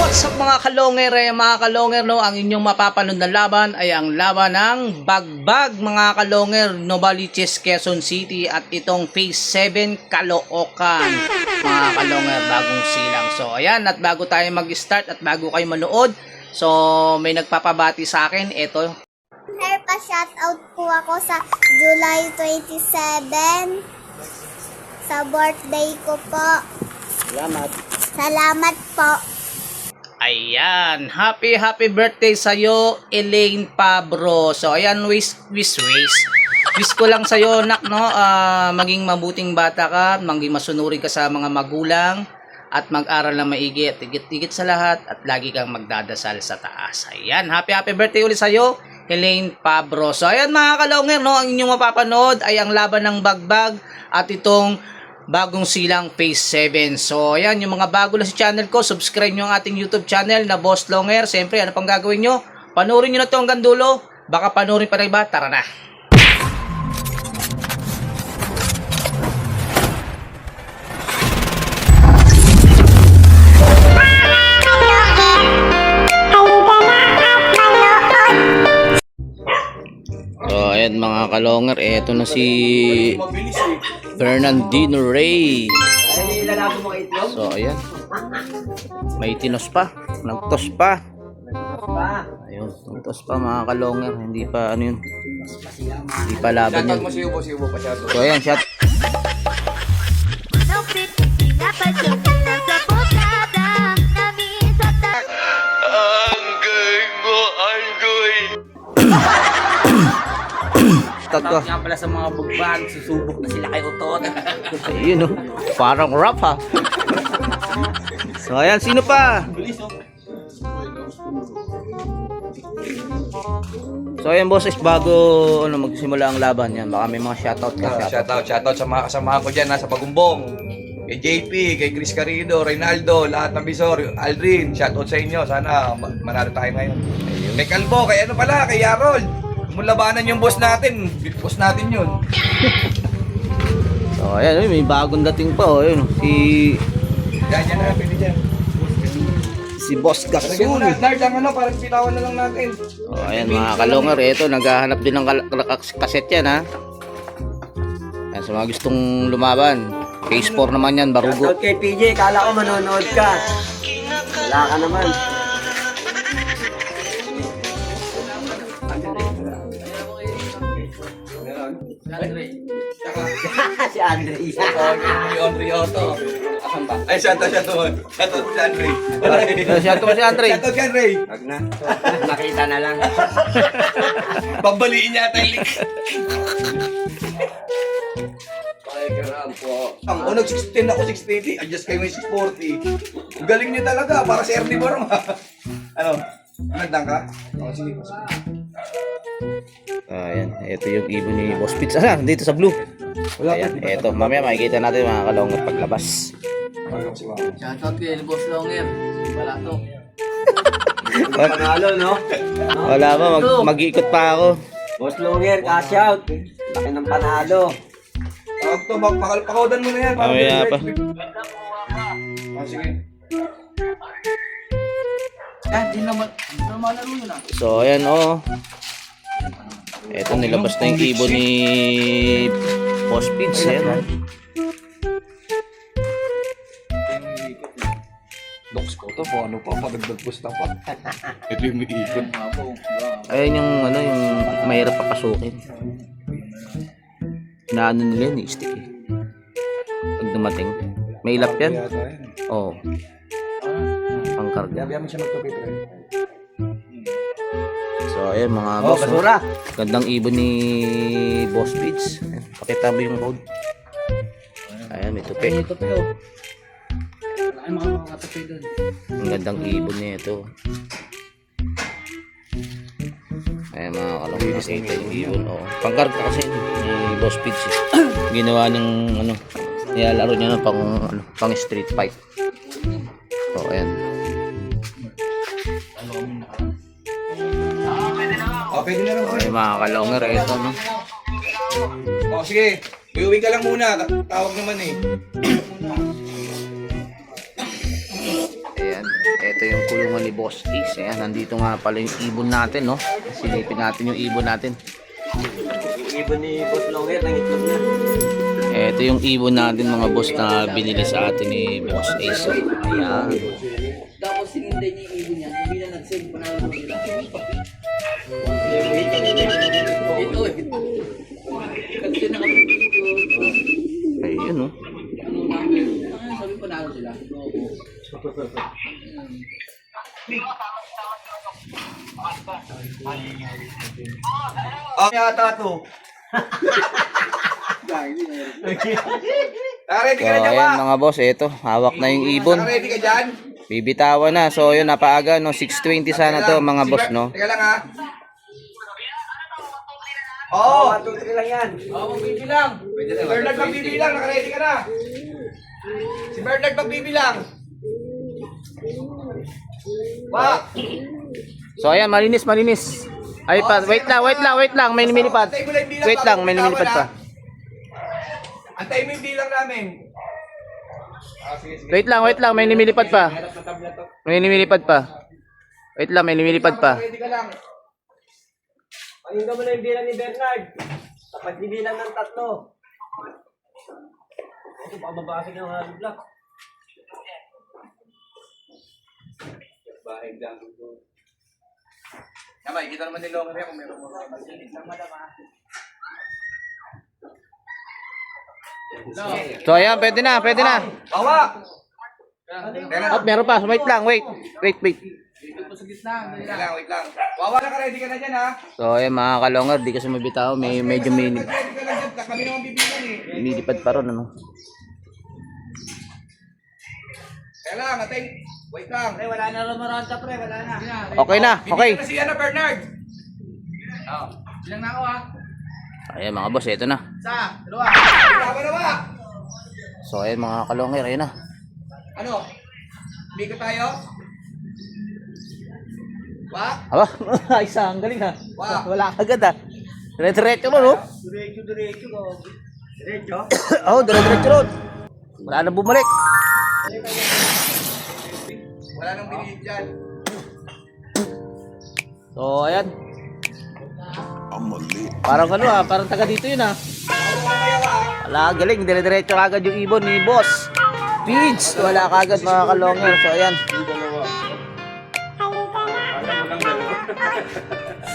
What's up mga kalonger? Mga kalonger, no, ang inyong mapapanood na laban ay ang laban ng Bagbag mga kalonger, Novaliches, Quezon City at itong Phase 7 Caloocan mga kalonger, bagong silang. So ayan, at bago tayo mag-start at bago kayo manood, so may nagpapabati sa akin. Ito, Pa-shoutout po ako sa July 27 sa birthday ko po. Salamat po. ayan, happy birthday sa'yo, Elaine Pabro. So ayan, wish ko lang sa'yo, nak, no, maging mabuting bata ka, maging masunurin ka sa mga magulang at mag-aral na maigi at higit sa lahat at lagi kang magdadasal sa taas. Ayan, happy birthday ulit sa'yo, Elaine Pabro. So ayan mga kalonger, no, ang inyong mapapanood ay ang laban ng Bagbag at itong bagong silang Phase 7. So ayan, yung mga bago na sa channel ko, subscribe nyo ang ating YouTube channel na Boss Longer. Siyempre, ano pang gagawin nyo? Panoorin nyo na ito hanggang dulo. Baka panoorin pa na iba. Tara na. So ayan mga kalonger, eto na si Fernandino Ray. So ayan, may tinos pa, nagtos pa. Ayun, nagtos pa mga kalonger, hindi pa ano yun, hindi pa laban yun. So ayan, shot. Tapos nga pala sa mga bugbag, susubok na sila kay Utot. Ayun, no, parang rap ha. So ayan, sino pa? So ayan bosses, bago ano magsimula ang laban yan, baka may mga shoutout ka. Shoutout sa mga kasamahan ko dyan sa Pagumbong. Kay JP, kay Chris Carrido, Reynaldo, lahat ng Bisor, Aldrin, shoutout sa inyo. Sana manalo tayo ngayon. Kay Kalbo, kay ano pala, kay Yarol. Mulabanan yung boss natin yun. So ayan, may bagong dating pa, oh, yun, Yan na, pwede dyan. si Boss Lagyan mo Gasul. na, Lard, ang ano, parang pitawan na lang natin. So ayan mga kalongar, ito naghahanap din ng kaset yan ha. Ayan, sa mga gustong lumaban, Phase 4 naman yan, Barugo. Shoutout kay PJ, kala ko manonood ka. Wala ka naman. Si Andre. Yung Andre Otto. Asan ba? Ay, shoutout si Andre. Shoutout mo si Andre. Shoutout kay Andre. Wag na. Nakita na lang. Pambaliin niya tayo link. Ang unang 16 ako 680, adjust kayo may 640. Ang galing niyo talaga, para si RD Barong. Ano? Nagdang ka? Oo, sige. Ayan, ito yung ibon ni Boss Pits. Ayan, dito sa blue. Ayan, ito. Mamaya makikita natin mga kalongar paglabas. Shoutout kay Boss Longer. Wala to. Panalo, no? Wala ba, mag-iikot pa ako. Boss Longer, cash out. Laki ng panalo. Tawag to, pakaudan mo na yan. Mamaya pa. Sige. Di naman laro yun ah. So ayan, oh. Ito, nilabas na yung ibon ni Boss Pits. Ayan, oh. Docs ko to, kung ano pa, madagdag-boost na pa. Ito yung may ikot. Ayan yung, ano, yung mahirap papasukin. Inaano nila yun, stick eh. Pag dumating. May ilap yan? Oo. Pangkarga. Kaya mo siya magtupit rin. So ayan mga boss, basura. gandang ibon ni Boss Pits. Ayan, pakita mo yung code. Ayan, may tupi. Ito pa yun. Ay, mga tupi doon. Ang gandang ibon niya ito. Ayan mga kalong, nakita yung ibon. Oh, pangkarga kasi ni Boss Pits. Ginawa niyang ano, nilalaro niya ng pang street fight. So ayan. Pwede na lang. Okay, mga kalongar, ito, no? O, sige. Uwi ka lang muna. Tawag naman eh. Ayan. ito yung kulungan ni Boss Ace. Ayan, nandito nga pala yung ibon natin, no? Silipin natin yung ibon natin. Yung ibon ni Boss Longer, nangitlog na. Ito yung ibon natin mga boss na binili sa atin ni Boss Ace. Ayan. Tapos sinunday niya yung ibon niya. Hindi na nag-save. Panalo mo sila. Ito eh. Kasi na kami dito. Ayun, no? Ano namin? Sabi panalo sila. Oo. Yata to. Ready So, ka na dyan, ayan Wak? mga boss, ito. Hawak na yung ibon. Ready ka dyan? Bibitawan na. So, yun, napaaga, no? 6:20 sana to, mga boss, no? Teka lang, ha? Oo. 1, 2, 3 lang yan. Oo, magbibilang. Si Bernard magbibilang, naka-ready ka na. Si Bernard magbibilang. Wak! So, ayan, malinis, malinis. Ay, pa, wait lang, may lumilipad. Antay mo lang yung bilang Wait lang, may bago lumilipad bitawan, pa. ha? Antay mo yung bilang namin. Sige. Wait lang, may lumilipad pa. May lumilipad pa. Wait lang, may lumilipad pa. Ready ka lang. Pakinggan mo na yung bilang ni Bernard. Dapat nibilang ng 3. Ako, baka mabasag yung hollow block. Bahay lang. Kamay, kita naman ni Longer kung meron mo. So, ayan, pwede na. Bawa! Oh, meron pa. Wait lang, wait. Dito sa gitna. Wait lang. Wawa na ka, ready ka na dyan, ha? So, ayan, mga kalongar, di kasi mabitaw. Medyo may Ready ka na dyan, kami naman bibilang, eh. lumilipad pa ron, ano? Kaya lang, atay. Wait lang. Pre, wala na Romaranta, pre. Wala na. Okay na, okay. Bibilang na si Bernard. Oh. Bilang na ako ha. Ayan, mga boss, ito na. Isa, dalawa. Tama na ba? So, ayan, mga kalongar, ayan na. Ano? Bigo tayo? Wak? Aba, isa, ang galing ha. Wow. Wala agad ha. Dire-diretso mo, no? Diretso. Diretso? Oo, dire-diretso ron. Wala na bumalik. Wala nang binigit dyan. So, ayan. Parang ano ha, parang taga dito yun ha. Wala, galing. Dire-diretso agad yung ibon ni Boss Pids. Wala kagad mga kalongер. So, ayan.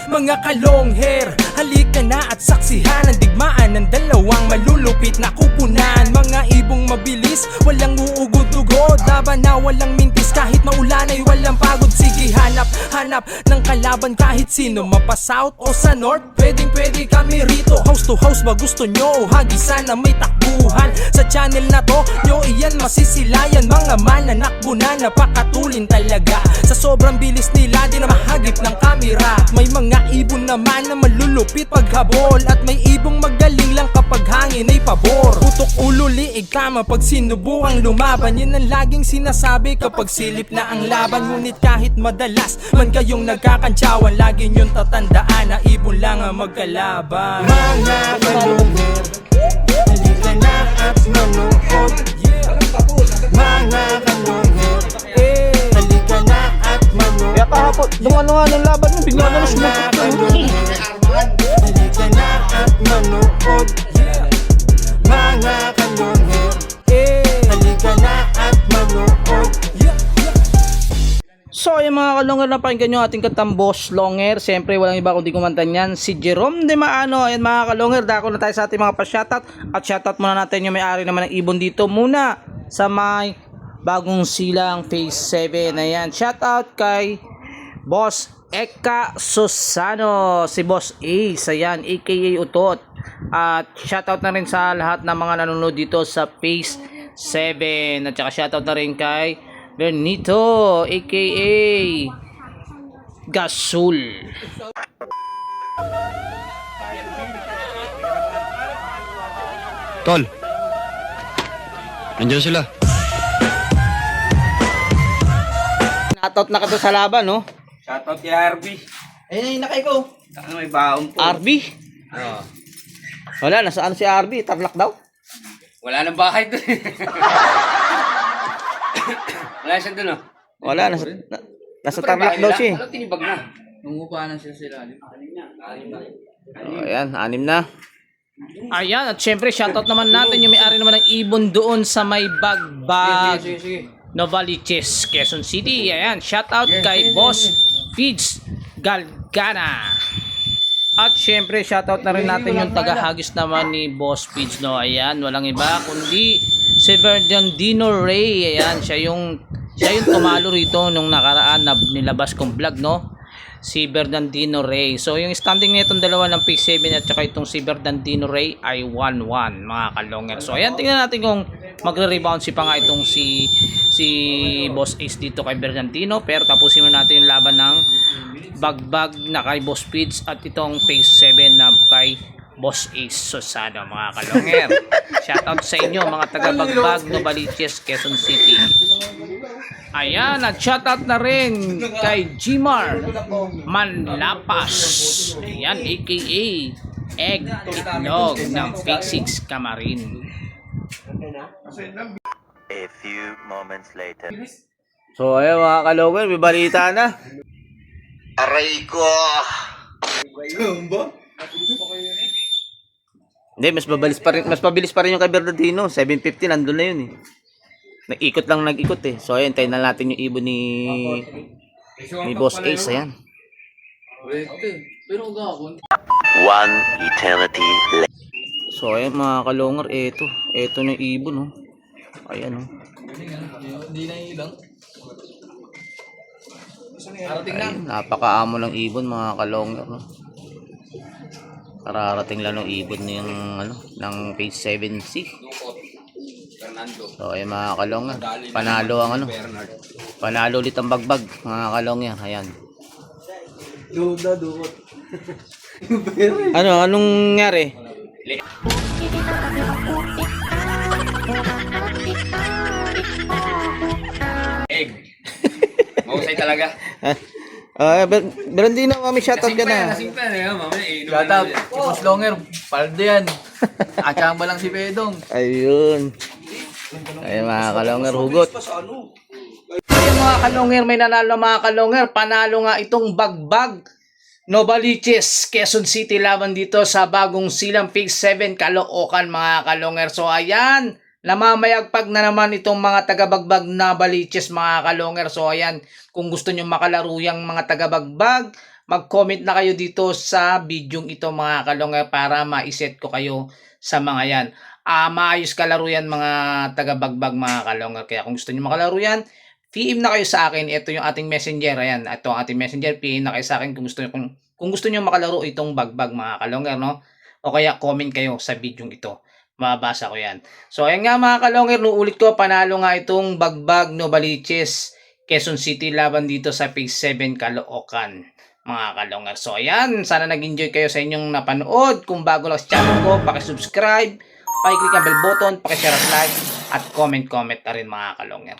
Mga kalong hair, halika na at saksihan ang digmaan ng dalawang malulupit na kupunan. Mga ibong mabilis, walang uugod-ugod, laban na walang mintis kahit maulan ay walang pagod. Sige hanap ng kalaban kahit sino, mapa-south o sa north, pwede kami rito. House to house ba gusto nyo? Hagisan na may takbuhan sa channel na to, nyo iyan masisilayan. Mga mananakbo na napakatulin talaga, sa sobrang bilis nila di na mahagip ng kamera. May mga ibon naman na malulupit paghabol, at may ibong magaling lang kapag hangin ay pabor. Putok ulo, liig tama pag sinubukang lumaban, yan ang laging sinasabi kapag silip na ang laban. Ngunit kahit madalas man kayong nagkakantsawan, lagi nyong tatandaan na ibon lang ang magkalaban. Mga kalungher, halika na at manood. Mga kalungher, halika na at manood. Kaya kahapon, nung ano nga ng laban mo, bigla na sumukot ko. Halika na at manood. Mga kalungher, halika na at manood. So, yung mga kalongger, napakinggan nyo ating kantang Boss Longer. Siyempre, walang iba kundi kumanta niyan, si Jerome De Maano. Ayan mga kalongger, dako na tayo sa ating mga pa-shoutout. At shoutout muna natin yung may-ari naman ng ibon dito muna sa may Bagong Silang Phase 7. Ayan, shoutout kay Boss Eka Susano, si Boss Ace, ayan, aka Utot. At shoutout na rin sa lahat ng mga nanonood dito sa Phase 7. At saka shoutout na rin kay Bernito, aka Gasul. Tol, nandiyan sila. Shoutout na ka sa laban, no? Shoutout kay RB. Ayun, nakay ko. Ano, may baon po. RB? Oo. Wala, nasaan si RB? Tarlac daw? Wala nang bahay doon. Wala siya doon, oh. Wala, nasa Tarlac daw siya. Alam, tinibag na. Nangupa na siya sila. Ayan, 6 na. Ayan, at syempre, shoutout naman natin yung may-ari naman ng ibon doon sa may Bagbag. Sige. Novaliches, Quezon City. Ayan, shoutout kay Boss Feeds Galgana. At syempre, shoutout na rin natin yung taga-hagis naman ni Boss Feeds, no? Ayan, walang iba kundi si Bernardino Ray. Ayan, siya yung tumalo rito nung nakaraan na nilabas kong vlog, no? Si Bernardino Ray. So, yung standing nitong dalawa ng P7 at saka itong si Bernardino Ray ay 1-1, mga kalonger. So, ayan, tingnan natin kung magre-rebound pa nga itong si Boss Ace dito kay Bernardino. Pero tapusin mo natin yung laban ng Bagbag na kay Boss Feeds at itong Phase 7 na kay Boss Ace Susano, mga kalonger. Shoutout sa inyo, mga taga-Bagbag, Novaliches, Quezon City. Ayan, at shoutout na rin kay Jimar Manlapas. Ayan, aka Egg Itlog ng Phase 6 Camarin. A few moments later. So, ayan mga kalonger, may balita na. Aray ko! Hindi, mas mabilis pa rin yung kay Bernardino. 750, nandun na yun eh. Nag-ikot eh. So, ayan, tayo na natin yung ibon ni Boss Ace. Ayan. Pero gagawin. One eternity later. So, ayan mga kalonger, eto na yung ibon, oh. Ayan, oh. Hindi na ilang. Ayun, napakaamo ng ibon, mga kalonger, no? Kararating lang ng ibon yung, ng Phase 7C. So, ayan mga kalongger, panalo ulit ang Bagbag, mga kalongger. Ayan. Dukot. Anong nangyari? Egg. Mahusay talaga. Brandino, kami shoutout ka na. Lasing pa na yan, mamaya. Shoutout. Boss Longer, paldo yan. Achamba lang si Pedong. Ayun. Ayun mga kalongger, hugot. Ayun mga kalongger, may nanalo mga kalongger. Panalo nga itong Bagbag Novaliches, Quezon City, laban dito sa bagong silang Phase 7 Caloocan, mga kalongger. So ayan, namamayagpag na naman itong mga taga-Bagbag Novaliches, mga kalongger. So ayan, kung gusto nyo makalaro yung mga taga-Bagbag, mag-comment na kayo dito sa video ito, mga kalongger, para ma-set ko kayo sa mga yan. Maayos kalaro yan, mga taga-Bagbag, mga kalongger. Kaya kung gusto nyo makalaro yan, PM na kayo sa akin. Ito yung ating messenger. Ayan, ito ang ating messenger. PM na kayo sa akin kung gusto nyo makalaro itong Bagbag, mga kalongger, no? O kaya comment kayo sa video ito. Mababasa ko yan. So, ayan nga mga kalongger, nuulit ko, panalo nga itong Bagbag Novaliches, Quezon City, laban dito sa Phase 7 Caloocan, mga kalongger. So, ayan, sana nag-enjoy kayo sa inyong napanood. Kung bago lang sa channel ko, pakisubscribe, pakiclick ang bell button, pakishare at like, at comment na rin, mga kalongger.